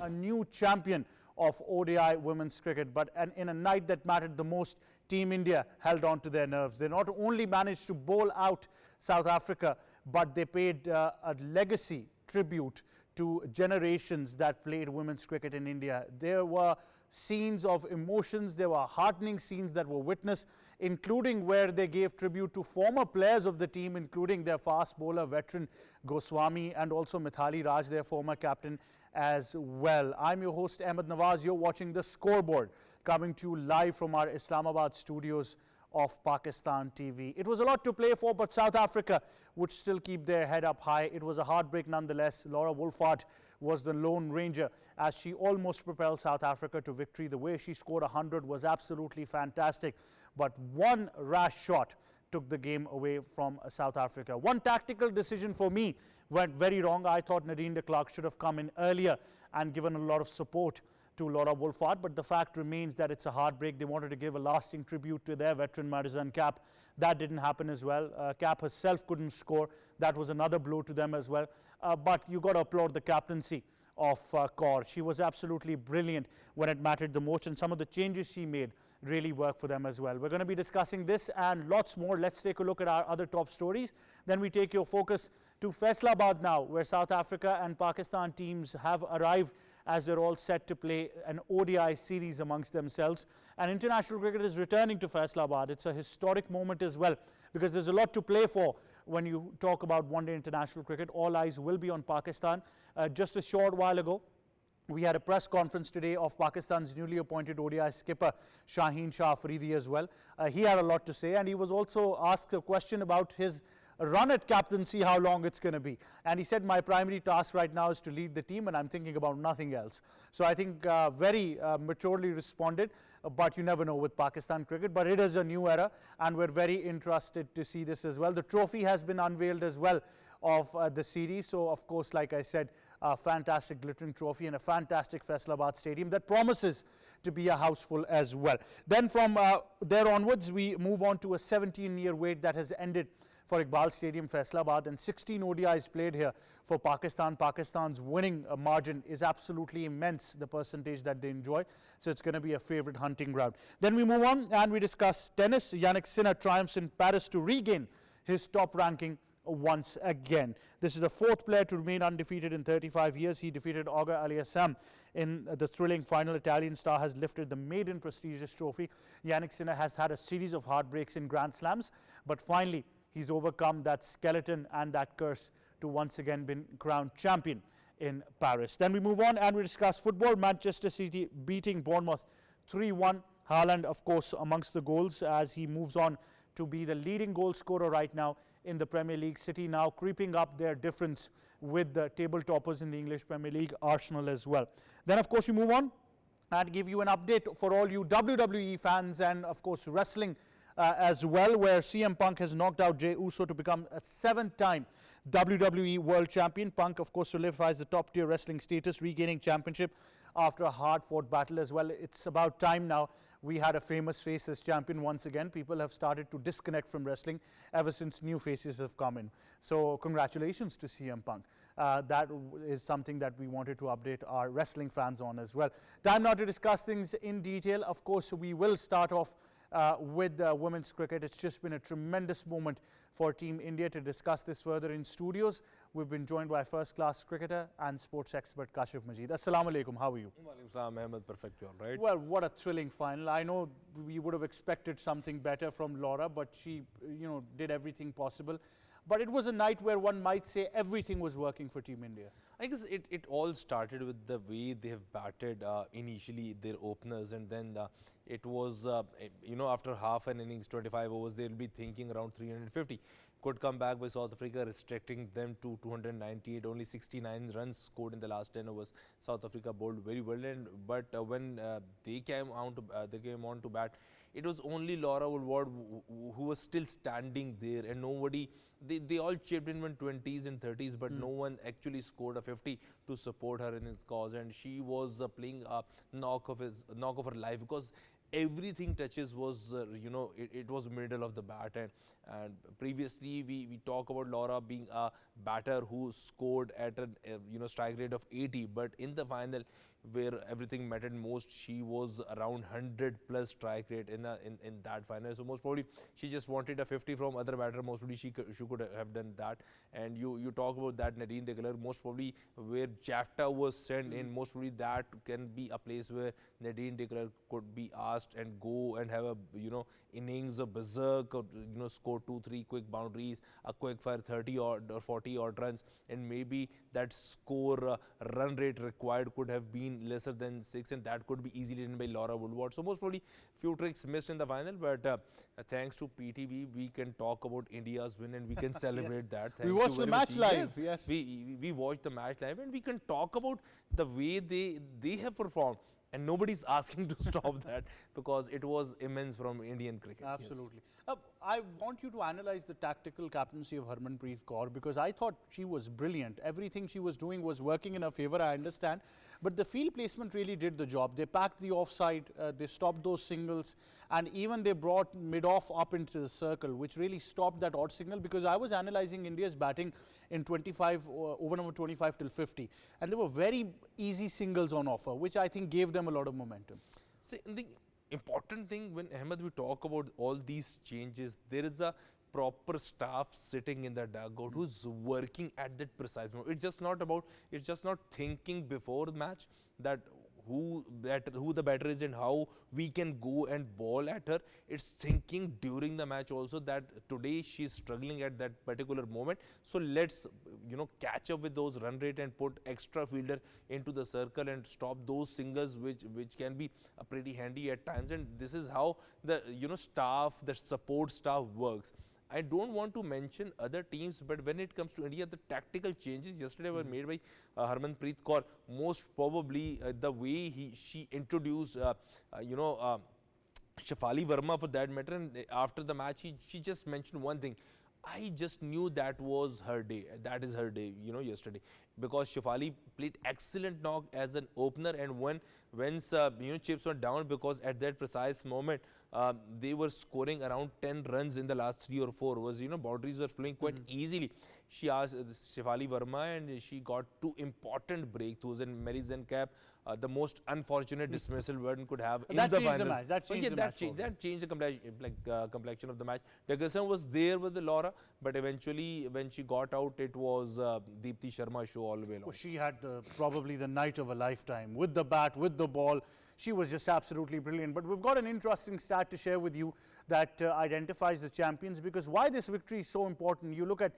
a new champion of ODI women's cricket, but in a night that mattered the most, Team India held on to their nerves. They not only managed to bowl out South Africa, but they paid a legacy tribute to generations that played women's cricket in India. There were scenes of emotions, there were heartening scenes that were witnessed, including where they gave tribute to former players of the team, including their fast bowler veteran Goswami and also Mithali Raj, their former captain as well. I'm your host Ahmed Nawaz. You're watching The Scoreboard, coming to you live from our Islamabad studios of Pakistan TV. It was a lot to play for, but South Africa would still keep their head up high. It was a heartbreak nonetheless. Laura Wolfhard was the lone ranger as she almost propelled South Africa to victory. The way she scored 100 was absolutely fantastic, but one rash shot took the game away from South Africa. One tactical decision for me went very wrong. I thought Nadine de Klerk should have come in earlier and given a lot of support to Laura Wolfhard, but the fact remains that it's a heartbreak. They wanted to give a lasting tribute to their veteran Marizan Cap. That didn't happen as well. Cap herself couldn't score. That was another blow to them as well. But you got to applaud the captaincy of Kaur. She was absolutely brilliant when it mattered the most, and some of the changes she made really worked for them as well. We're going to be discussing this and lots more. Let's take a look at our other top stories. Then we take your focus to Faisalabad now, where South Africa and Pakistan teams have arrived as they're all set to play an ODI series amongst themselves. And international cricket is returning to Faisalabad. It's a historic moment as well, because there's a lot to play for when you talk about one-day international cricket. All eyes will be on Pakistan. Just a short while ago, we had a press conference today of Pakistan's newly appointed ODI skipper, Shaheen Shah Afridi as well. He had a lot to say, and he was also asked a question about his run at captaincy, how long it's going to be. And he said, my primary task right now is to lead the team, and I'm thinking about nothing else. So I think very maturely responded, but you never know with Pakistan cricket. But it is a new era, and we're very interested to see this as well. The trophy has been unveiled as well of the series. So, of course, like I said, a fantastic glittering trophy and a fantastic Faisalabad stadium that promises to be a house full as well. Then from there onwards, we move on to a 17-year wait that has ended for Iqbal Stadium, Faisalabad, and 16 ODIs played here for Pakistan. Pakistan's winning margin is absolutely immense, the percentage that they enjoy. So it's going to be a favorite hunting ground. Then we move on and we discuss tennis. Yannick Sinner triumphs in Paris to regain his top ranking once again. This is the fourth player to remain undefeated in 35 years. He defeated Auger Aliassime in the thrilling final. Italian star has lifted the maiden prestigious trophy. Yannick Sinner has had a series of heartbreaks in Grand Slams, but finally he's overcome that skeleton and that curse to once again be crowned champion in Paris. Then we move on and we discuss football. Manchester City beating Bournemouth 3-1. Haaland, of course, amongst the goals as he moves on to be the leading goal scorer right now in the Premier League. City now creeping up their difference with the table toppers in the English Premier League, Arsenal as well. Then, of course, we move on and give you an update for all you WWE fans and, of course, wrestling as well, where CM Punk has knocked out Jey Uso to become a 7th-time WWE World Champion. Punk, of course, solidifies the top-tier wrestling status, regaining championship after a hard-fought battle as well. It's about time now. We had a famous face as champion once again. People have started to disconnect from wrestling ever since new faces have come in. So congratulations to CM Punk. That is something that we wanted to update our wrestling fans on as well. Time now to discuss things in detail. Of course, we will start off with women's cricket. It's just been a tremendous moment for Team India. To discuss this further in studios, we've been joined by first-class cricketer and sports expert Kashif Majeed. Assalamu alaikum, how are you? Walaikum Ahmed, perfect, you all right? Well, what a thrilling final. I know we would have expected something better from Laura, but she, did everything possible. But it was a night where one might say everything was working for Team India. I guess it all started with the way they have batted initially, their openers, and then it was, after half an innings, 25 overs, they'll be thinking around 350. Could come back by South Africa, restricting them to 298. Only 69 runs scored in the last 10 overs. South Africa bowled very well, but when they came on to bat, it was only Laura Woolward who was still standing there, and nobody. They all chipped in 20s and 30s, but no one actually scored a 50 to support her in his cause, and she was playing a knock of her life, because everything touches was, it was middle of the bat, and And previously, we talk about Laura being a batter who scored at a strike rate of 80, but in the final, where everything mattered most, she was around 100 plus strike rate in that final. So most probably she just wanted a 50 from other batter. Most probably she could have done that. And you talk about that Nadine de Clercq, most probably where Jafta was sent in, most probably that can be a place where Nadine de Clercq could be asked and go and have a innings of berserk, or score 2-3 quick boundaries, a quick fire 30 or 40 odd runs, and maybe that score run rate required could have been lesser than 6, and that could be easily done by Laura Woodward. So most probably few tricks missed in the final, but thanks to PTV, we can talk about India's win and we can celebrate that. We watched the match live. Yes, we watched the match live, and we can talk about the way they have performed. And nobody's asking to stop that, because it was immense from Indian cricket. Absolutely. Yes. I want you to analyze the tactical captaincy of Harmanpreet Kaur, because I thought she was brilliant. Everything she was doing was working in her favour, I understand. But the field placement really did the job. They packed the offside, they stopped those singles, and even they brought mid-off up into the circle, which really stopped that odd signal, because I was analysing India's batting in 25, over number 25 till 50. And there were very easy singles on offer, which I think gave them a lot of momentum. See, the important thing when Ahmed, we talk about all these changes, there is a proper staff sitting in the dugout who's working at that precise moment. It's just not thinking before the match that who the batter is and how we can go and ball at her. It's thinking during the match also that today she's struggling at that particular moment. So let's catch up with those run rate and put extra fielder into the circle and stop those singles which can be pretty handy at times. And this is how the staff, the support staff works. I don't want to mention other teams, but when it comes to India, the tactical changes yesterday were made by Harmanpreet Kaur. Most probably the way she introduced, Shefali Verma for that matter, and after the match, she just mentioned one thing. I just knew that was her day. That is her day, yesterday, because Shefali played excellent knock as an opener, and when chips were down, because at that precise moment they were scoring around 10 runs in the last 3 or 4. Was boundaries were flowing quite easily. She asked Shefali Verma, and she got 2 important breakthroughs. And Mary Zencap, the most unfortunate dismissal one could have in the finals. That changed the match. That changed the complexion of the match. Dickerson was there with the Laura, but eventually when she got out, it was Deepti Sharma show all the way along. Well, she had probably the night of a lifetime with the bat, with the ball. She was just absolutely brilliant. But we've got an interesting stat to share with you that identifies the champions, because why this victory is so important. You look at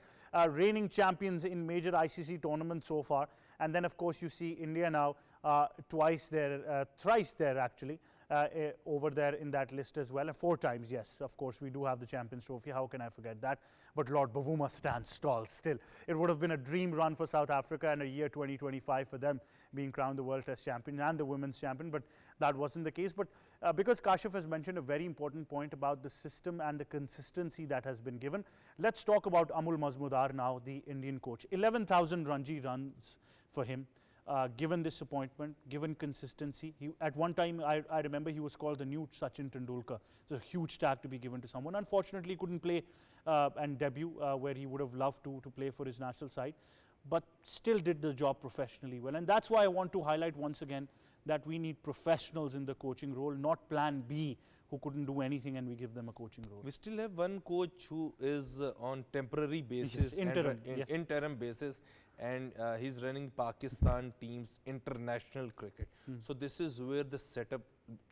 reigning champions in major ICC tournaments so far, and then of course you see India now thrice there actually, over there in that list as well, and 4 times. Yes, of course we do have the Champions Trophy, how can I forget that? But Lord Bavuma stands tall still. It would have been a dream run for South Africa and a year 2025 for them being crowned the World Test Champion and the Women's Champion, but that wasn't the case. But because Kashif has mentioned a very important point about the system and the consistency that has been given, let's talk about Amul Mazmudar now, the Indian coach. 11,000 Ranji runs for him. Given this appointment, given consistency, at one time I remember he was called the new Sachin Tendulkar. It's a huge tag to be given to someone. Unfortunately, he couldn't play and debut where he would have loved to play for his national side, but still did the job professionally well. And that's why I want to highlight once again that we need professionals in the coaching role, not plan B, who couldn't do anything and we give them a coaching role. We still have one coach who is on temporary basis, yes, interim basis, and he's running Pakistan team's international cricket. So this is where the setup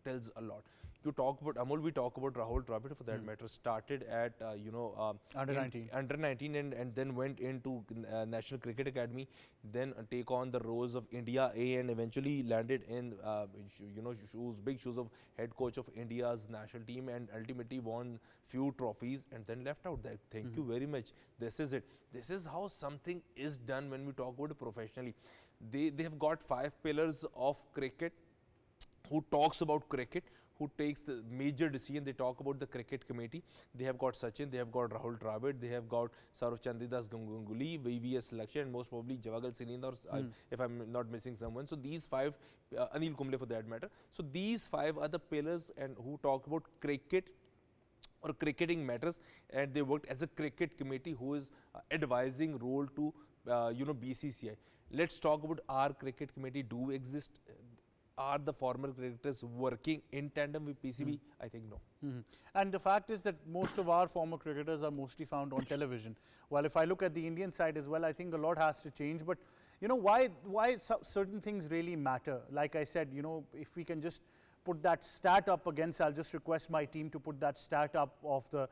tells a lot. You talk about Amul, we talk about Rahul Dravid for that matter. Started at under 19 and then went into National Cricket Academy, then take on the roles of India A, and eventually landed in big shoes of head coach of India's national team, and ultimately won few trophies and then left out there. Thank you very much. This is it. This is how something is done when we talk about it professionally. They have got 5 pillars of cricket who talks about cricket, who takes the major decision. They talk about the cricket committee. They have got Sachin, they have got Rahul Dravid, they have got Saurav Chandidas Ganguly, VVS Lakshya, and most probably Javagal Srinendra, or if I'm not missing someone. So these 5, Anil Kumble for that matter. So these 5 are the pillars and who talk about cricket or cricketing matters, and they worked as a cricket committee who is advising role to BCCI. Let's talk about our cricket committee do exist. Are the former cricketers working in tandem with PCB? I think no. And the fact is that most of our former cricketers are mostly found on television. Well, if I look at the Indian side as well, I think a lot has to change. But you know why certain things really matter. Like I said, you know, if we can just put that stat up against, I'll just request my team to put that stat up of the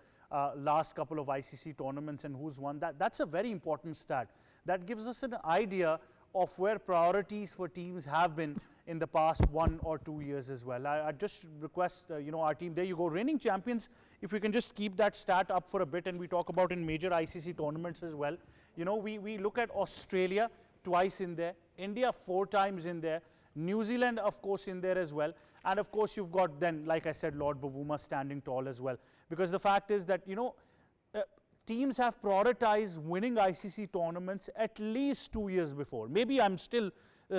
last couple of ICC tournaments and who's won. That's a very important stat. That gives us an idea of where priorities for teams have been in the past 1 or 2 years as well. I just request, you know, our team, there you go, reigning champions, if we can just keep that stat up for a bit and we talk about in major ICC tournaments as well. You know, we look at Australia twice in there, India 4 times in there, New Zealand, of course, in there as well. And of course, you've got then, like I said, Lord Bavuma standing tall as well. Because the fact is that, you know, teams have prioritized winning ICC tournaments at least 2 years before. Maybe I'm still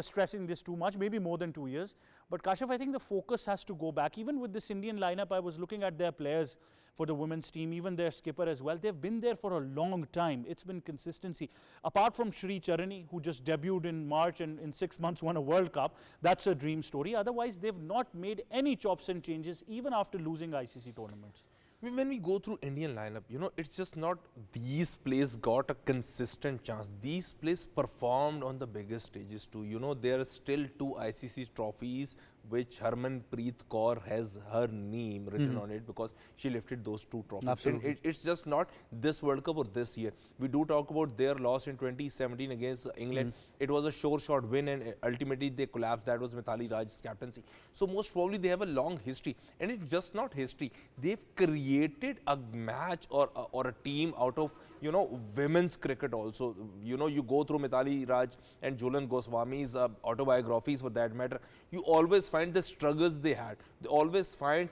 stressing this too much, maybe more than 2 years. But Kashif, I think the focus has to go back. Even with this Indian lineup, I was looking at their players for the women's team, even their skipper as well. They've been there for a long time. It's been consistency. Apart from Shri Charani, who just debuted in March and in 6 months won a World Cup, that's a dream story. Otherwise, they've not made any chops and changes, even after losing ICC tournaments. When we go through Indian lineup, you know, it's just not these players got a consistent chance. These players performed on the biggest stages too. You know, there are still 2 ICC trophies which Harmanpreet Kaur has her name written on it because she lifted those 2 trophies. Absolutely. It's just not this World Cup or this year. We do talk about their loss in 2017 against England. It was a sure shot win and ultimately they collapsed. That was Mithali Raj's captaincy. So most probably they have a long history, and it's just not history. They've created a match or a team out of, you know, women's cricket also. You know, you go through Mithali Raj and Jhulan Goswami's autobiographies for that matter. You always find the struggles they had. They always find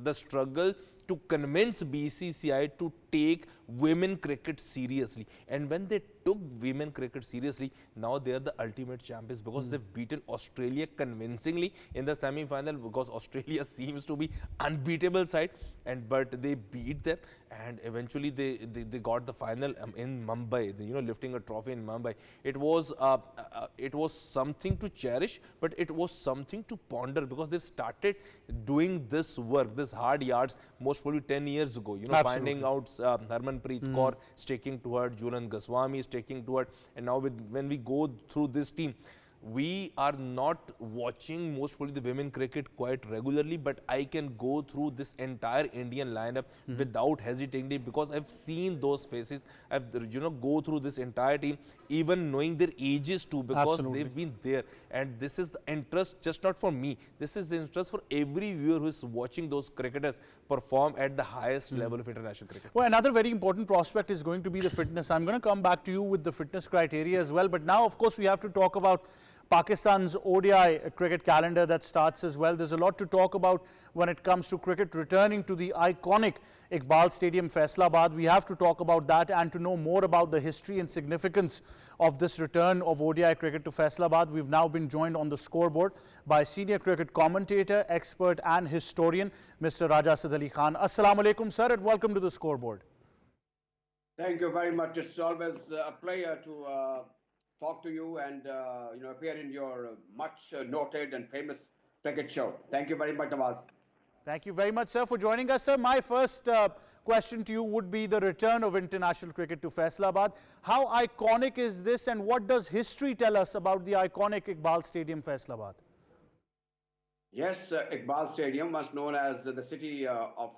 the struggle to convince BCCI to take women cricket seriously. And when they took women cricket seriously, now they are the ultimate champions because they've beaten Australia convincingly in the semi-final, because Australia seems to be unbeatable side, but they beat them, and eventually they got the final in Mumbai, you know, lifting a trophy in Mumbai. It was something to cherish, but it was something to ponder because they've started doing this work, this hard yards, most probably 10 years ago, you know. Absolutely. Finding out Harmanpreet Kaur sticking to her, Jhulan Goswami sticking to her, and now when we go through this team, we are not watching most probably the women cricket quite regularly, but I can go through this entire Indian lineup without hesitating because I've seen those faces. I've, you know, go through this entire team, even knowing their ages too, because they've been there. And this is the interest just not for me. This is the interest for every viewer who is watching those cricketers perform at the highest level of international cricket. Well, another very important prospect is going to be the fitness. I'm going to come back to you with the fitness criteria as well. But now, of course, we have to talk about Pakistan's ODI cricket calendar that starts as well. There's a lot to talk about when it comes to cricket returning to the iconic Iqbal Stadium, Faisalabad. We have to talk about that, and to know more about the history and significance of this return of ODI cricket to Faisalabad, we've now been joined on the scoreboard by senior cricket commentator, expert and historian, Mr. Asad Ali Khan. Assalamu alaikum, sir, and welcome to the scoreboard. Thank you very much. It's always a pleasure to talk to you and you know, appear in your much noted and famous cricket show. Thank you very much, Nawaz. Thank you very much, sir, for joining us, sir. My first question to you would be the return of international cricket to Faisalabad. How iconic is this, and what does history tell us about the iconic Iqbal Stadium, Faisalabad? Yes, Iqbal Stadium, once known as the city of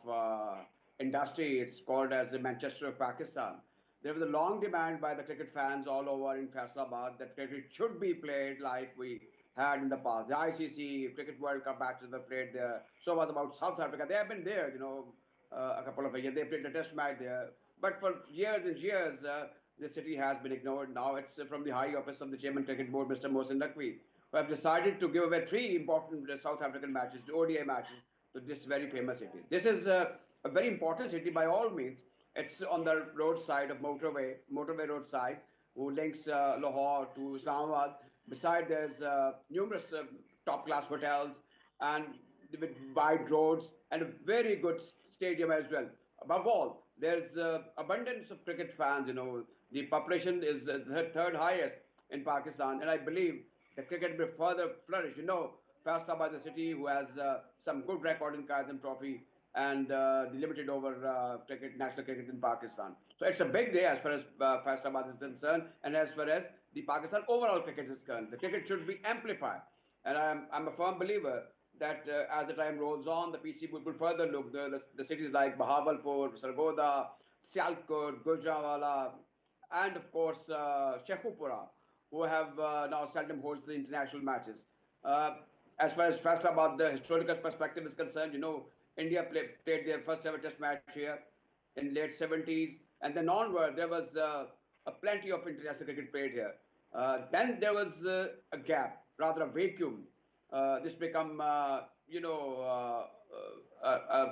industry, it's called as the Manchester of Pakistan. There was a long demand by the cricket fans all over in Faisalabad that cricket should be played like we had in the past. The ICC Cricket World Cup matches were played there. So was about South Africa. They have been there, you know, a couple of years. They played a test match there. But for years and years, the city has been ignored. Now it's from the high office of the Chairman Cricket Board, Mr. Mohsin Naqvi, who have decided to give away 3 important South African matches, the ODI matches, to this very famous city. This is a very important city by all means. It's on the roadside of motorway roadside, who links Lahore to Islamabad. Beside, there's numerous top-class hotels and with wide roads and a very good stadium as well. Above all, there's abundance of cricket fans. The population is the third highest in Pakistan, and I believe the cricket will further flourish. Faisalabad is a city who has some good record in Kazim Trophy and the limited over national cricket in Pakistan. So it's a big day as far as Faisalabad is concerned, and as far as the Pakistan overall cricket is concerned. The cricket should be amplified, and I'm a firm believer that as the time rolls on, the PCB will further look. The cities like Bahawalpur, Sargodha, Sialkot, Gujranwala, and of course Shekhupura, who have now seldom hosted the international matches. Uh, as far as Faisalabad, the historical perspective is concerned, India played their first ever test match here in late 70s, and then onward there was a plenty of international cricket played here. Then there was a gap, rather a vacuum. This become, a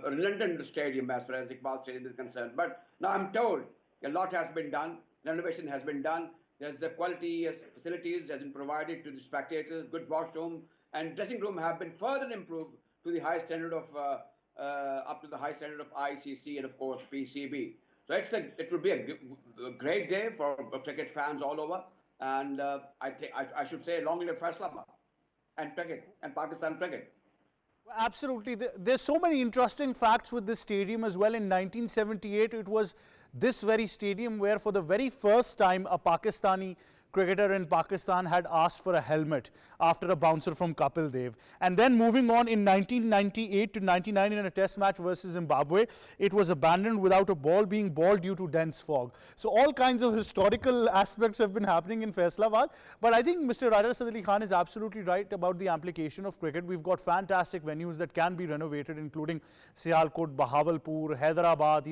redundant stadium as far as Iqbal Stadium is concerned. But now I'm told a lot has been done, renovation has been done. There's the quality facilities has been provided to the spectators, good washroom and dressing room have been further improved to the high standard of up to the high standard of ICC and of course PCB. So it would be a great day for cricket fans all over, and I should say long live Faisalabad and cricket and Pakistan cricket. Absolutely. There's so many interesting facts with this stadium as well. In 1978, it was this very stadium where for the very first time a Pakistani cricketer in Pakistan had asked for a helmet after a bouncer from Kapil Dev. And then moving on in 1998 to 99 in a test match versus Zimbabwe, it was abandoned without a ball being balled due to dense fog. So all kinds of historical aspects have been happening in Faisalabad. But I think Mr. Asad Ali Khan is absolutely right about the application of cricket. We've got fantastic venues that can be renovated, including Sialkot, Bahawalpur, Hyderabad.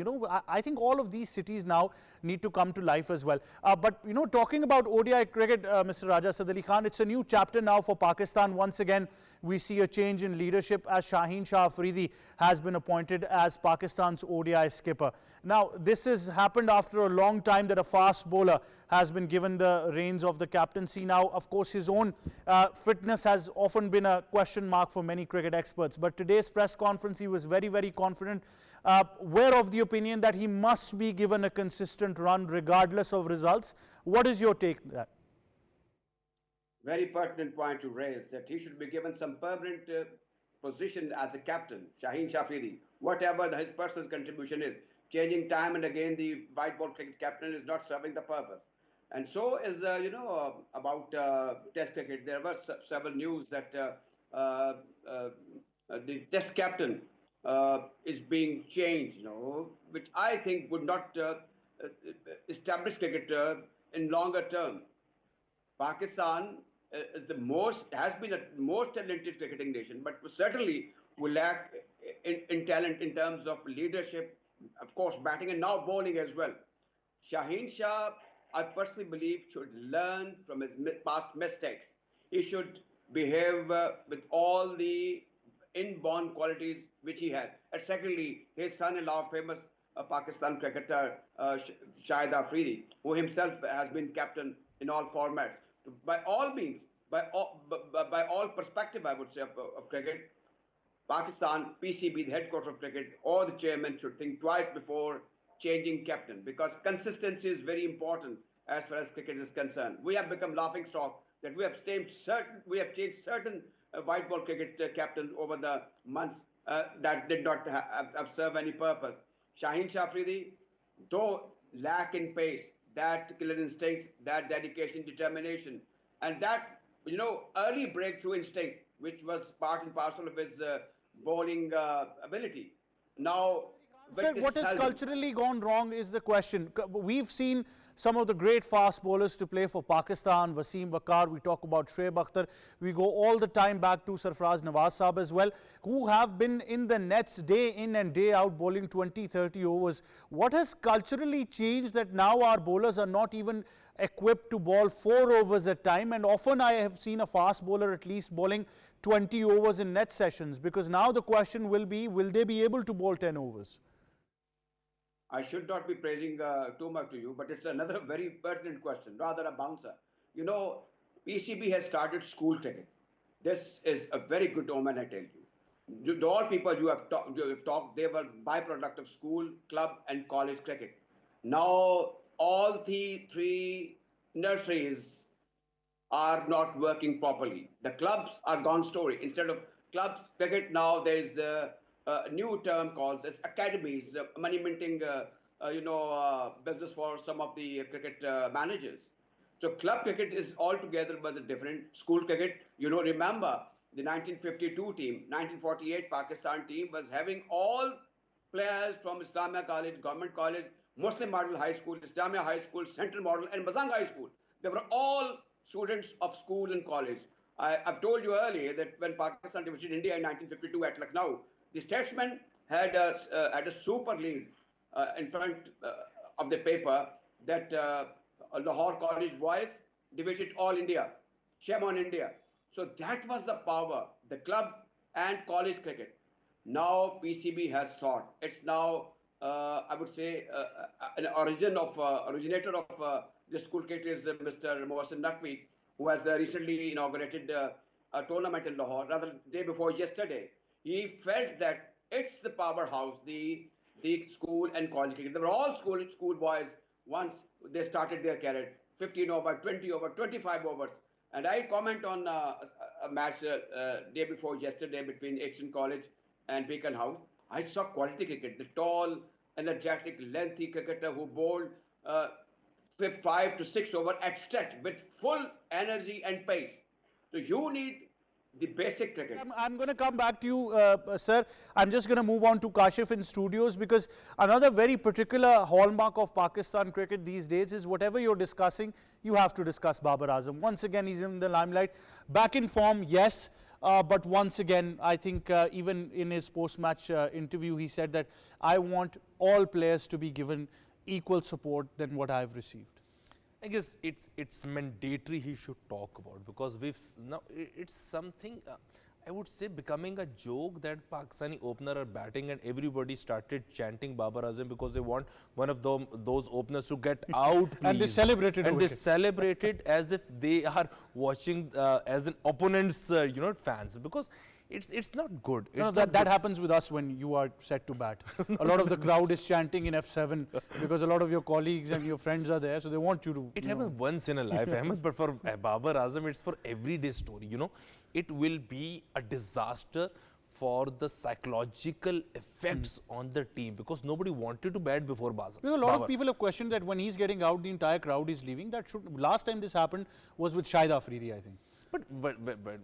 I think all of these cities now need to come to life as well. But talking about ODI cricket, Mr. Asad Ali Khan, it's a new chapter now for Pakistan. Once again, we see a change in leadership as Shaheen Shah Afridi has been appointed as Pakistan's ODI skipper. Now, this has happened after a long time that a fast bowler has been given the reins of the captaincy. Now, of course, his own fitness has often been a question mark for many cricket experts. But today's press conference, he was very, very confident. We're of the opinion that he must be given a consistent run regardless of results. What is your take on that? Very pertinent point to raise, that he should be given some permanent position as a captain, Shaheen Shafidi, whatever his personal contribution is. Changing time and again the white ball cricket captain is not serving the purpose. And so is, about test cricket. There were several news that the test captain is being changed, which I think would not establish cricket in longer term. Pakistan has been a most talented cricketing nation, but certainly will lack in talent in terms of leadership, of course, batting and now bowling as well. Shaheen Shah, I personally believe, should learn from his past mistakes. He should behave with all the inborn qualities which he has. And secondly, his son-in-law, famous Pakistan cricketer Shahid Afridi, who himself has been captain in all formats. By all means, by all perspective, I would say, of cricket, Pakistan, PCB, the headquarters of cricket, or the chairman should think twice before changing captain, because consistency is very important as far as cricket is concerned. We have become laughing stock that we have changed certain white ball cricket captains over the months that did not have served any purpose. Shaheen Shafridi, though lack in pace, that killer instinct, that dedication, determination, and that early breakthrough instinct, which was part and parcel of his bowling ability. Now, sir, what has culturally gone wrong is the question. We've seen some of the great fast bowlers to play for Pakistan, Wasim Wakar, we talk about Shoaib Akhtar, we go all the time back to Sarfraz Nawaz Saab as well, who have been in the nets day in and day out bowling 20, 30 overs. What has culturally changed that now our bowlers are not even equipped to bowl 4 overs at a time, and often I have seen a fast bowler at least bowling 20 overs in net sessions, because now the question will be, will they be able to bowl 10 overs? I should not be praising too much to you, but it's another very pertinent question, rather a bouncer. PCB has started school cricket. This is a very good omen, I tell you. All people you have talked, they were byproduct of school, club, and college cricket. Now all the three nurseries are not working properly. The clubs are gone story. Instead of clubs cricket, now there is a new term called as academies, money minting, business for some of the cricket managers. So club cricket is altogether was a different. School cricket, remember the 1952 team, 1948 Pakistan team was having all players from Islamia College, Government College, Muslim Model High School, Islamia High School, Central Model, and Bazang High School. They were all students of school and college. I've told you earlier that when Pakistan defeated India in 1952 at Lucknow, the statesman had a super lead in front of the paper that Lahore College boys defeated all India. Shame on India. So that was the power, the club and college cricket. Now PCB has thought. It's now, I would say, an originator of this school cricket is Mr. Mohsen Naqvi, who has recently inaugurated a tournament in Lahore, rather day before yesterday. He felt that it's the powerhouse, the school and college cricket. They were all school boys once they started their career, 15 over, 20 over, 25 overs. And I comment on a match day before yesterday between Exton College and Beacon House. I saw quality cricket, the tall, energetic, lengthy cricketer who bowled 5 to 6 over at stretch with full energy and pace. So you need the basic cricket. I'm going to come back to you, sir. I'm just going to move on to Kashif in studios, because another very particular hallmark of Pakistan cricket these days is whatever you're discussing, you have to discuss Babar Azam. Once again, he's in the limelight. Back in form, yes. But once again, I think even in his post-match interview, he said that I want all players to be given equal support than what I've received. I guess it's mandatory he should talk about, because it's something I would say becoming a joke that Pakistani opener are batting and everybody started chanting Babar Azam because they want one of those openers to get out, please. And they celebrated. And they celebrated as if they are watching as an opponent's fans, because it's not good. It's that happens with us when you are set to bat. A lot of the crowd is chanting in F7 because a lot of your colleagues and your friends are there, so they want you to. It happens once in a life, Ahmed, but for Babar Azam, it's for everyday story. It will be a disaster for the psychological effects on the team, because nobody wanted to bat before Babar. A lot of people have questioned that when he's getting out, the entire crowd is leaving. Last time this happened was with Shahid Afridi, I think. But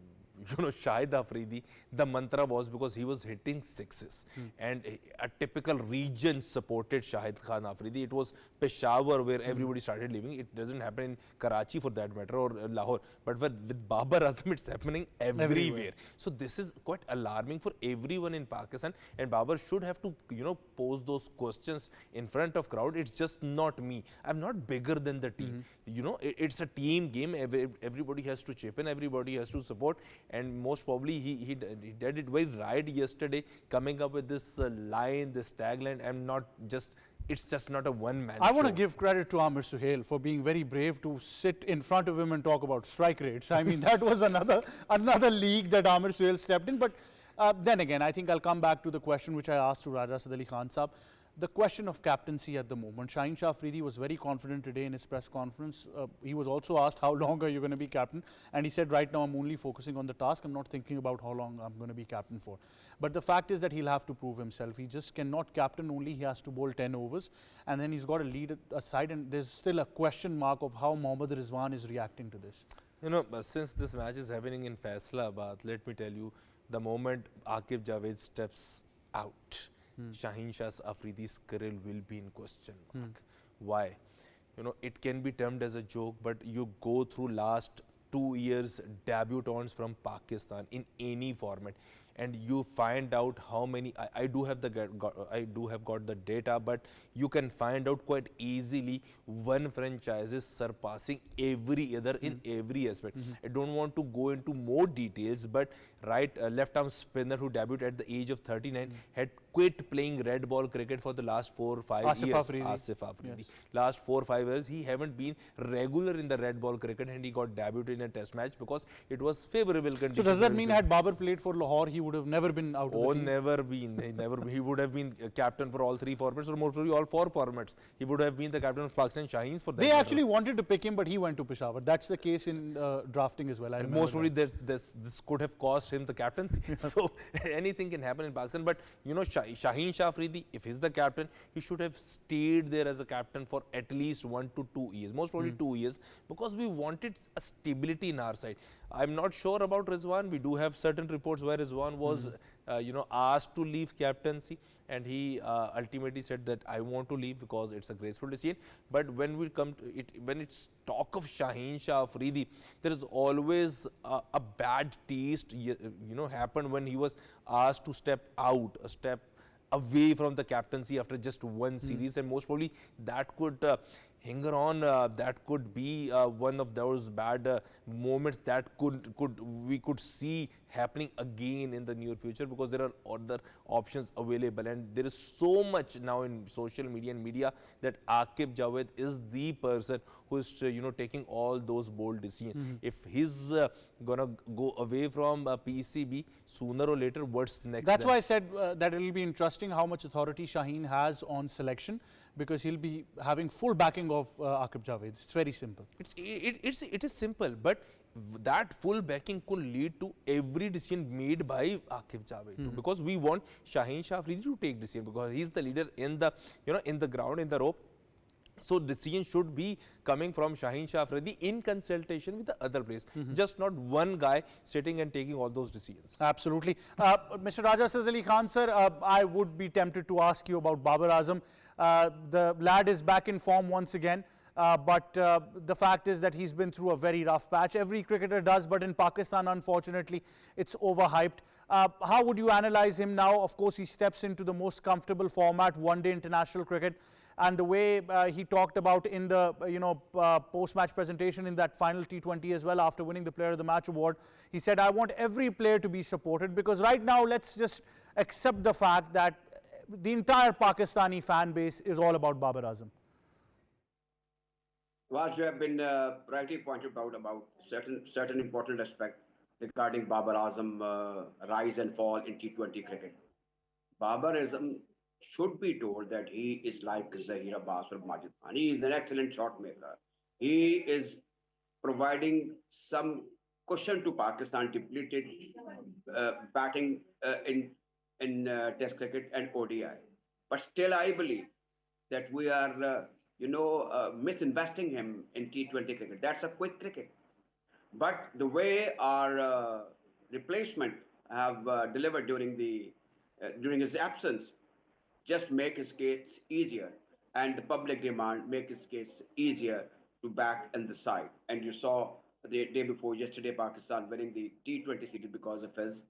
Shahid Afridi, the mantra was because he was hitting sixes. And a typical region supported Shahid Khan Afridi. It was Peshawar where everybody started leaving. It doesn't happen in Karachi for that matter, or Lahore. But with Babar Azam, it's happening everywhere. So this is quite alarming for everyone in Pakistan. And Babar should have to, pose those questions in front of crowd. It's just not me. I'm not bigger than the team. It's a team game. Everybody has to chip in. Everybody has to support. And most probably he did it very right yesterday, coming up with this line, this tagline. It's just not a one-man show. I want to give credit to Amir Suhail for being very brave to sit in front of him and talk about strike rates. I mean, that was another league that Amir Suhail stepped in. But then again, I think I'll come back to the question which I asked to Asad Ali Khan Saab. The question of captaincy at the moment. Shaheen Shah Afridi was very confident today in his press conference. He was also asked, how long are you going to be captain? And he said, right now I'm only focusing on the task. I'm not thinking about how long I'm going to be captain for. But the fact is that he'll have to prove himself. He just cannot captain only. He has to bowl 10 overs. And then he's got to lead aside. And there's still a question mark of how Mohammad Rizwan is reacting to this. Since this match is happening in Faisalabad, let me tell you, the moment Aqib Javed steps out, Shaheen Shah Afridi's career will be in question mark. Why? It can be termed as a joke, but you go through last 2 years debutants from Pakistan in any format, and you find out how many. I do have got the data, but you can find out quite easily one franchise is surpassing every other in every aspect. I don't want to go into more details, but left arm spinner who debuted at the age of 39 had quit playing red ball cricket for the last 4 or 5 years. Asif Afridi. Yes. Last 4 or 5 years, he haven't been regular in the red ball cricket, and he got debuted in a test match because it was favourable conditions. So does that mean had Babar played for Lahore, he would have never been out of Oh, the team. never been. He would have been captain for all 3 formats, or more probably all 4 formats. He would have been the captain of Pakistan Shaheens for that They matter. actually wanted to pick him, but he went to Peshawar. That's the case in drafting as well. I And remember most probably that. this could have cost him the captaincy. So anything can happen in Pakistan. But you know, Shaheen Shah Afridi, if he's the captain, he should have stayed there as a captain for at least 1 to 2 years, most probably 2 years, because we wanted a stability in our side. I'm not sure about Rizwan. We do have certain reports where Rizwan was, you know, asked to leave captaincy, and he ultimately said that I want to leave because it's a graceful decision. But when we come to it, when it's talk of Shaheen Shah Afridi, there is always a bad taste, you know, happened when he was asked to step out, a step away from the captaincy after just one series, and most probably that could hinger on. That could be one of those bad moments that we could see happening again in the near future, because there are other options available, and there is so much now in social media and media that Aqib Javed is the person who is you know, taking all those bold decisions. If he's gonna go away from PCB sooner or later, what's next? That's why I said that it'll be interesting how much authority Shaheen has on selection, because he'll be having full backing of Aqib Javed. It's very simple. It is simple, but that full backing could lead to every decision made by Aqib Javed too, because we want Shaheen Shah Afridi to take decision, because he's the leader in the, you know, in the ground, in the rope. So decision should be coming from Shaheen Shah Afridi in consultation with the other players, just not one guy sitting and taking all those decisions. Absolutely. Mr. Raja Asad Ali Khan, sir, I would be tempted to ask you about Babar Azam. The lad is back in form once again. But the fact is that he's been through a very rough patch. Every cricketer does, but in Pakistan, unfortunately, it's overhyped. How would you analyze him now? Of course, he steps into the most comfortable format, one-day international cricket. And the way he talked about in the post-match presentation in that final T20 as well, after winning the Player of the Match award, he said, I want every player to be supported, because right now, let's just accept the fact that the entire Pakistani fan base is all about Babar Azam. Raj, you have been rightly pointed out about certain important aspect regarding Babar Azam rise and fall in T20 cricket. Babar Azam should be told that he is like Zaheer Abbas or Majeed. He is an excellent shot maker. He is providing some cushion to Pakistan depleted batting in Test cricket and ODI. But still, I believe that we are misinvesting him in T20 cricket. That's a quick cricket. But the way our replacement have delivered during his absence, just make his case easier, and the public demand make his case easier to back in the side. And you saw the day before yesterday, Pakistan winning the T20 series because of his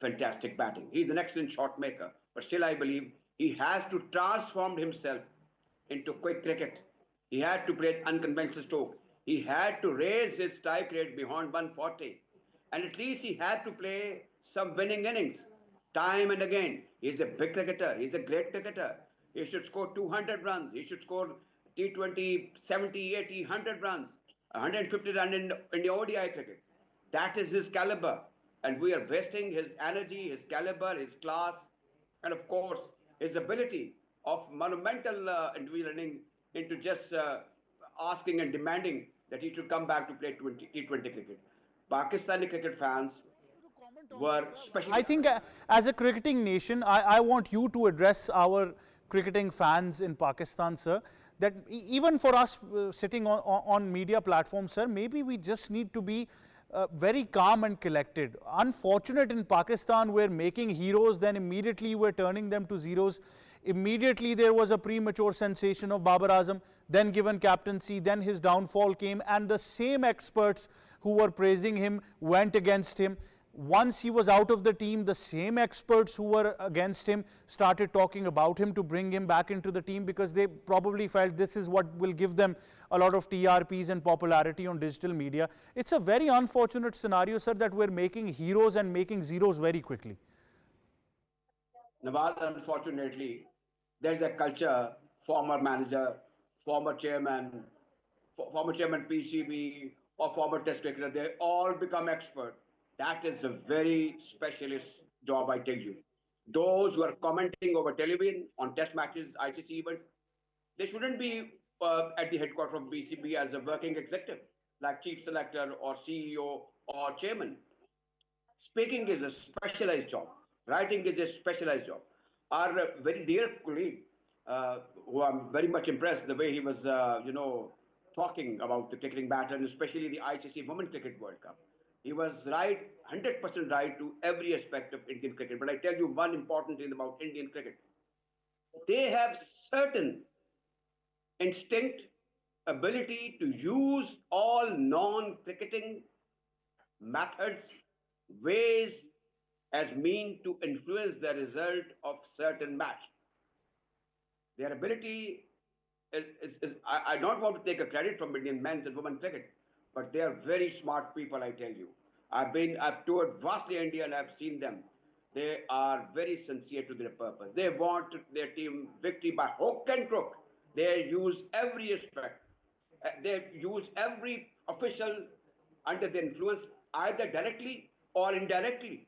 fantastic batting. He's an excellent shot maker, but still I believe he has to transform himself into quick cricket. He had to play unconventional stroke. He had to raise his strike rate beyond 140. And at least he had to play some winning innings time and again. He's a big cricketer. He's a great cricketer. He should score 200 runs. He should score T20, 70, 80, 100 runs, 150 runs in the ODI cricket. That is his caliber. And we are wasting his energy, his caliber, his class, and of course, his ability of monumental individual inning into just asking and demanding that he should come back to play T20 cricket. Pakistani cricket fans were especially... I think as a cricketing nation, I want you to address our cricketing fans in Pakistan, sir, that even for us sitting on media platforms, sir, maybe we just need to be very calm and collected. Unfortunate in Pakistan, we're making heroes, then immediately we're turning them to zeros. Immediately there was a premature sensation of Babar Azam, then given captaincy, then his downfall came, and the same experts who were praising him went against him. Once he was out of the team, the same experts who were against him started talking about him to bring him back into the team, because they probably felt this is what will give them a lot of TRPs and popularity on digital media. It's a very unfortunate scenario, sir, that we're making heroes and making zeros very quickly. Nawaz, unfortunately, there's a culture, former manager, former chairman PCB, or former test cricketer, they all become expert. That is a very specialist job, I tell you. Those who are commenting over television on test matches, ICC events, they shouldn't be at the headquarters of BCB as a working executive, like chief selector or CEO or chairman. Speaking is a specialized job. Writing is a specialized job. Our very dear colleague, who I'm very much impressed the way he was, talking about the cricketing matter, and especially the ICC Women Cricket World Cup. He was right, 100% right to every aspect of Indian cricket. But I tell you one important thing about Indian cricket. They have certain instinct, ability to use all non-cricketing methods, ways as mean to influence the result of certain match. Their ability I don't want to take a credit from Indian men's and women's cricket, but they are very smart people, I tell you. I've toured vastly India and I've seen them. They are very sincere to their purpose. They want their team victory by hook and crook. They use every aspect. They use every official under their influence, either directly or indirectly.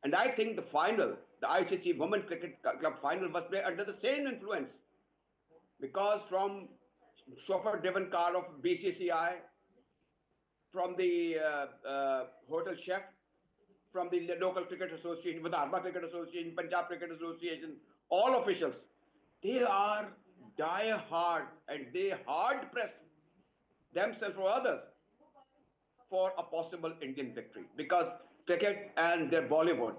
And I think the final, the ICC Women Cricket Club final, was played under the same influence. Because from chauffeur-driven car of BCCI, from the hotel chef, from the local cricket association, Vidarbha Cricket Association, Punjab Cricket Association, all officials, they are die-hard and they hard-press themselves or others for a possible Indian victory. Because cricket and their Bollywood.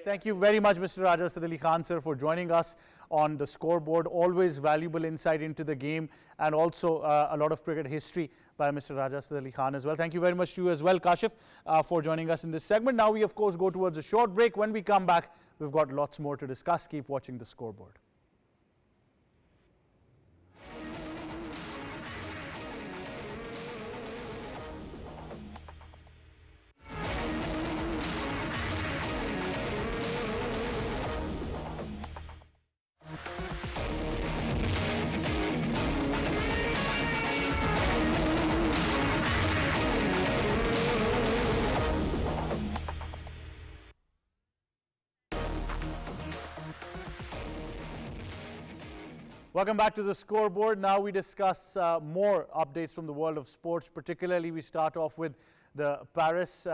Thank you very much, Mr. Asad Ali Khan, sir, for joining us on the scoreboard. Always valuable insight into the game and also a lot of cricket history by Mr. Asad Ali Khan as well. Thank you very much to you as well, Kashif, for joining us in this segment. Now we, of course, go towards a short break. When we come back, we've got lots more to discuss. Keep watching the scoreboard. Welcome back to the scoreboard. Now we discuss more updates from the world of sports. Particularly, we start off with the Paris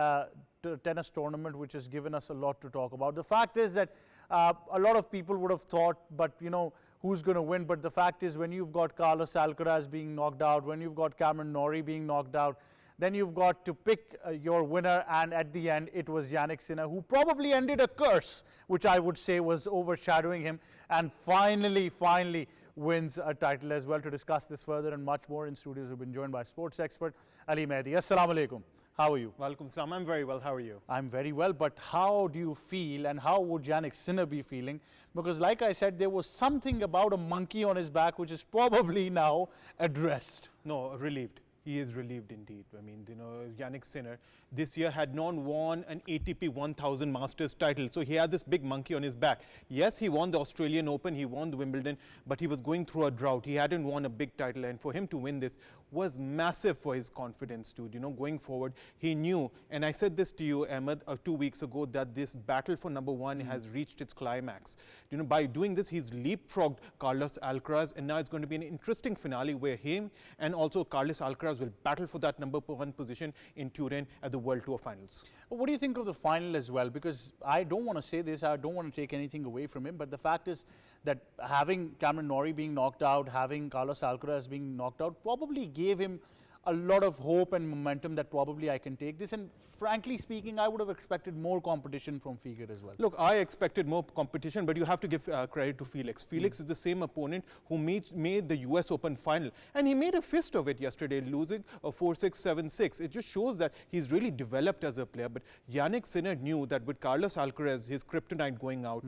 tennis tournament, which has given us a lot to talk about. The fact is that a lot of people would have thought, but you know, who's going to win? But the fact is, when you've got Carlos Alcaraz being knocked out, when you've got Cameron Norrie being knocked out, then you've got to pick your winner, and at the end it was Jannik Sinner, who probably ended a curse, which I would say was overshadowing him, and finally wins a title as well. To discuss this further and much more in studios, we've been joined by sports expert Ali Mehdi. Assalamu alaikum. How are you? Walaikum salam. I'm very well. How are you? I'm very well, but how do you feel and how would Jannik Sinner be feeling? Because like I said, there was something about a monkey on his back which is probably now addressed. No, relieved. He is relieved indeed. I mean, you know, Jannik Sinner this year had not won an ATP 1000 Masters title. So he had this big monkey on his back. Yes, he won the Australian Open, he won the Wimbledon, but he was going through a drought. He hadn't won a big title, and for him to win this was massive for his confidence too. You know, going forward, he knew, and I said this to you, Ahmed, 2 weeks ago, that this battle for number one has reached its climax. You know, by doing this, he's leapfrogged Carlos Alcaraz, and now it's going to be an interesting finale where him and also Carlos Alcaraz will battle for that number one position in Turin at the World Tour Finals. What do you think of the final as well? Because I don't want to say this, I don't want to take anything away from him, but the fact is that having Cameron Norrie being knocked out, having Carlos Alcaraz being knocked out, probably gave him a lot of hope and momentum that probably I can take this. And frankly speaking, I would have expected more competition from Figure as well. Look, I expected more competition, but you have to give credit to Felix. Felix is the same opponent who made the US Open final. And he made a fist of it yesterday, losing a 4-6, 7-6. It just shows that he's really developed as a player. But Jannik Sinner knew that with Carlos Alcaraz, his kryptonite going out,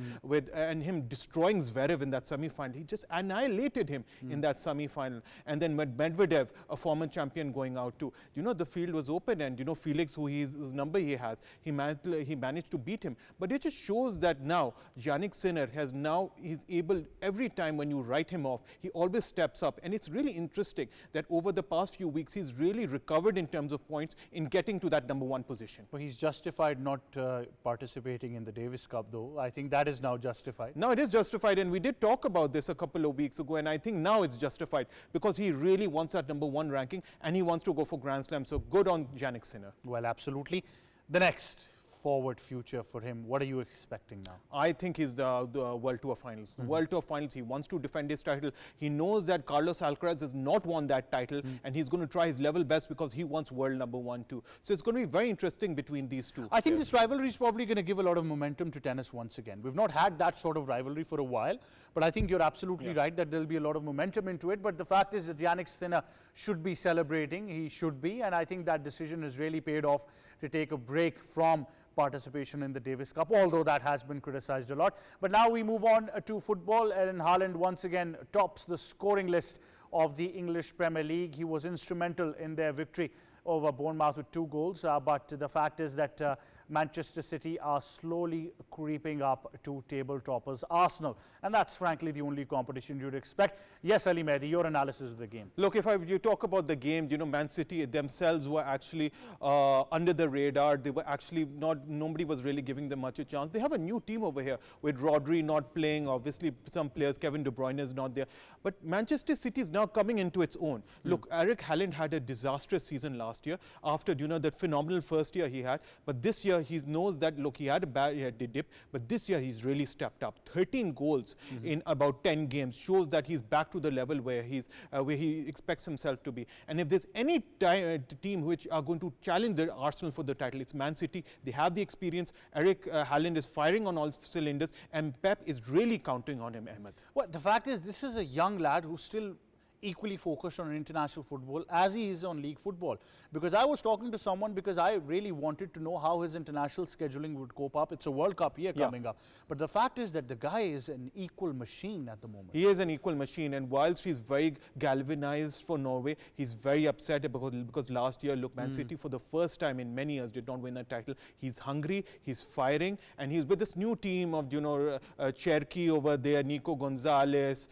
and him destroying Zverev in that semi-final, he just annihilated him in that semi-final. And then Medvedev, a former champion and going out too. You know, the field was open, and you know, Felix, whose number he has, he managed to beat him. But it just shows that now Yannick Sinner he's able, every time when you write him off, he always steps up. And it's really interesting that over the past few weeks, he's really recovered in terms of points in getting to that #1 position. Well, he's justified not participating in the Davis Cup, though. I think that is now justified. Now it is justified, and we did talk about this a couple of weeks ago, and I think now it's justified because he really wants that #1 ranking and he wants to go for Grand Slam. So good on Yannick Sinner. Well, absolutely. The next forward future for him, what are you expecting now? I think he's the World Tour Finals. World Tour Finals, he wants to defend his title. He knows that Carlos Alcaraz has not won that title, and he's going to try his level best because he wants world #1 too. So it's going to be very interesting between these two. I think this rivalry is probably going to give a lot of momentum to tennis once again. We've not had that sort of rivalry for a while, but I think you're absolutely right that there'll be a lot of momentum into it. But the fact is that Yannick Sinner should be celebrating. He should be, and I think that decision has really paid off to take a break from participation in the Davis Cup, although that has been criticized a lot. But now we move on to football, and Haaland once again tops the scoring list of the English Premier League. He was instrumental in their victory over Bournemouth with 2 goals, but the fact is that Manchester City are slowly creeping up to table toppers Arsenal, and that's frankly the only competition you'd expect. Yes, Ali Mehdi, your analysis of the game. Look, if you talk about the game, you know, Man City themselves were actually under the radar. They were actually nobody was really giving them much a chance. They have a new team over here with Rodri not playing. Obviously, some players, Kevin De Bruyne is not there. But Manchester City is now coming into its own. Look, Eric Haaland had a disastrous season last year after, you know, that phenomenal first year he had. But this year, he knows that, look, he had a dip, but this year he's really stepped up. 13 goals in about 10 games shows that he's back to the level where where he expects himself to be. And if there's any team which are going to challenge the Arsenal for the title, it's Man City. They have the experience. Eric Haaland is firing on all cylinders, and Pep is really counting on him, Ahmed. Well, the fact is, this is a young lad who's still equally focused on international football as he is on league football. Because I was talking to someone because I really wanted to know how his international scheduling would cope up. It's a World Cup year coming up. But the fact is that the guy is an equal machine at the moment. He is an equal machine, and whilst he's very galvanized for Norway, he's very upset because last year, look, Man City for the first time in many years did not win a title. He's hungry, he's firing, and he's with this new team of, you know, Cherki over there, Nico Gonzalez,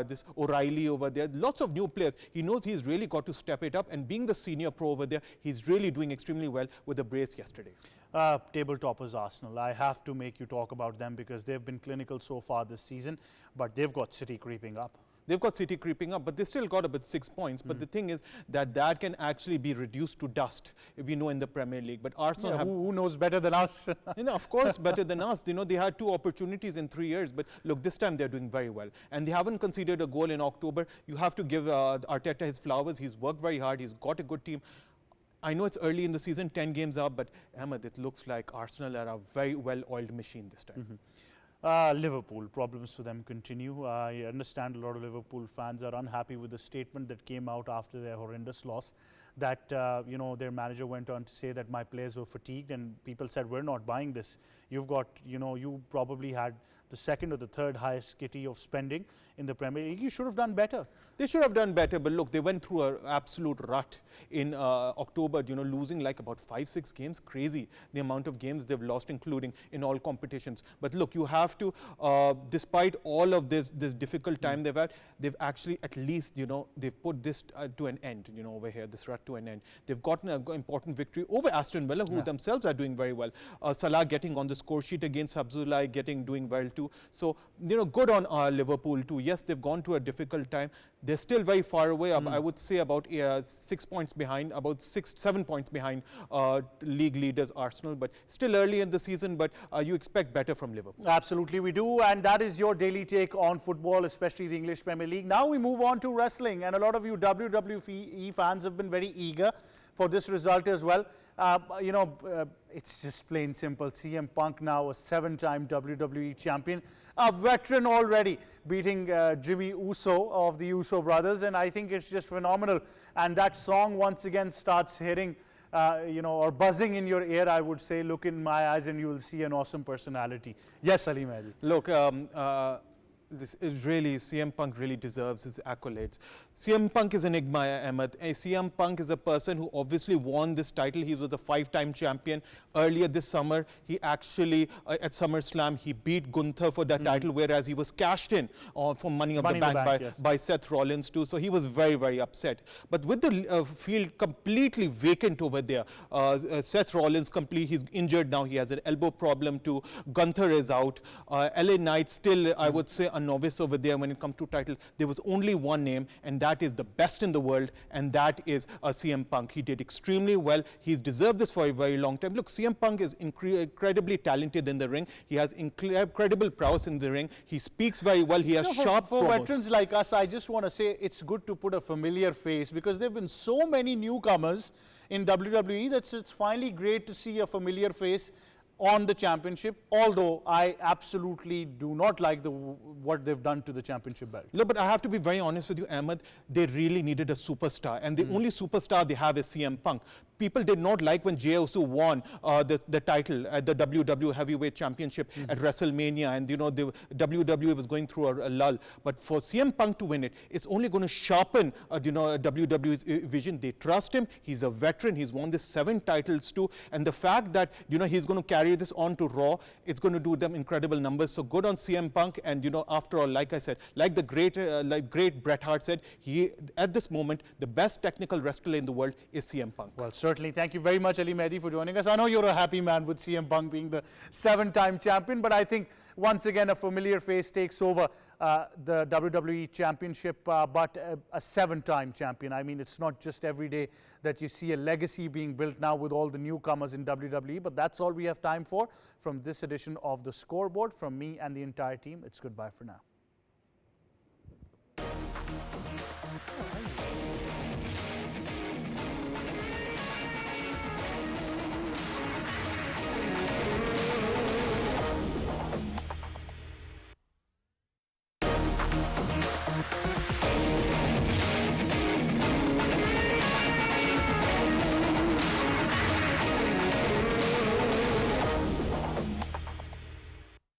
this O'Reilly over there. Lots of new players. He knows he's really got to step it up, and being the senior pro over there, he's really doing extremely well with the brace yesterday. Table toppers Arsenal. I have to make you talk about them because they've been clinical so far this season, but they've got City creeping up. They've got City creeping up, but they still got about 6 points. But the thing is that can actually be reduced to dust, if we know, in the Premier League. But Arsenal have... Who knows better than us? You know, of course, better than us. You know, they had 2 opportunities in 3 years. But look, this time they're doing very well. And they haven't conceded a goal in October. You have to give Arteta his flowers. He's worked very hard. He's got a good team. I know it's early in the season, 10 games up, but Ahmed, it looks like Arsenal are a very well-oiled machine this time. Liverpool, problems to them continue. I understand a lot of Liverpool fans are unhappy with the statement that came out after their horrendous loss, that you know, their manager went on to say that my players were fatigued, and people said, we're not buying this. You've got, you know, you probably had the 2nd or the 3rd highest kitty of spending in the Premier League. You should have done better. They should have done better, but look, they went through an absolute rut in October, you know, losing like about 5-6 games. Crazy, the amount of games they've lost, including in all competitions. But look, you have to, despite all of this difficult time they've had, they've actually at least, you know, they've put this to an end, you know, over here, this rut to an end. They've gotten an important victory over Aston Villa, who themselves are doing very well. Salah getting on the score sheet against Sabzulai, doing well too. So, you know, good on Liverpool too. Yes, they've gone through a difficult time. They're still very far away. I would say about 6 points behind, about 7 points behind league leaders Arsenal, but still early in the season, but you expect better from Liverpool. Absolutely we do, and that is your daily take on football, especially the English Premier League. Now we move on to wrestling, and a lot of you WWE fans have been very eager for this result as well. You know, it's just plain simple. CM Punk now a 7-time WWE champion, a veteran already, beating Jimmy Uso of the Uso brothers, and I think it's just phenomenal. And that song once again starts hitting, you know, or buzzing in your ear, I would say. Look in my eyes and you will see an awesome personality. Yes, Ali Mehdi. Look, This is really, CM Punk really deserves his accolades. CM Punk is an enigma, Ahmed. CM Punk is a person who obviously won this title. He was a 5-time champion. Earlier this summer, he actually, at SummerSlam, he beat Gunther for that title, whereas he was cashed in for Money in the Bank by Seth Rollins too. So he was very, very upset. But with the field completely vacant over there, Seth Rollins he's injured now. He has an elbow problem too. Gunther is out. LA Knight still, I would say, a novice over there when it comes to title. There was only one name, and that is the best in the world, and that is CM Punk. He did extremely well. He's deserved this for a very long time. Look, CM Punk is incredibly talented in the ring. He has incredible prowess in the ring. He speaks very well. He has sharp for promos. veterans like us, I just want to say it's good to put a familiar face, because there have been so many newcomers in WWE that it's finally great to see a familiar face on the championship, although I absolutely do not like what they've done to the championship belt. No, but I have to be very honest with you, Ahmed. They really needed a superstar, and the only superstar they have is CM Punk. People did not like when Jey Uso won the title at the WWE Heavyweight Championship at WrestleMania, and you know the WWE was going through a lull. But for CM Punk to win it, it's only going to sharpen WWE's vision. They trust him. He's a veteran. He's won this 7 titles too, and the fact that he's going to carry this on to Raw, it's going to do them incredible numbers. So good on CM Punk. And after all, like I said, like the great Bret Hart said, he at this moment the best technical wrestler in the world is CM Punk. Well, certainly. Thank you very much, Ali Mehdi, for joining us. I know you're a happy man with CM Punk being the 7-time champion, but I think once again a familiar face takes over the WWE Championship, but a 7-time champion. I mean, it's not just every day that you see a legacy being built now with all the newcomers in WWE, but that's all we have time for from this edition of The Scoreboard. From me and the entire team, it's goodbye for now.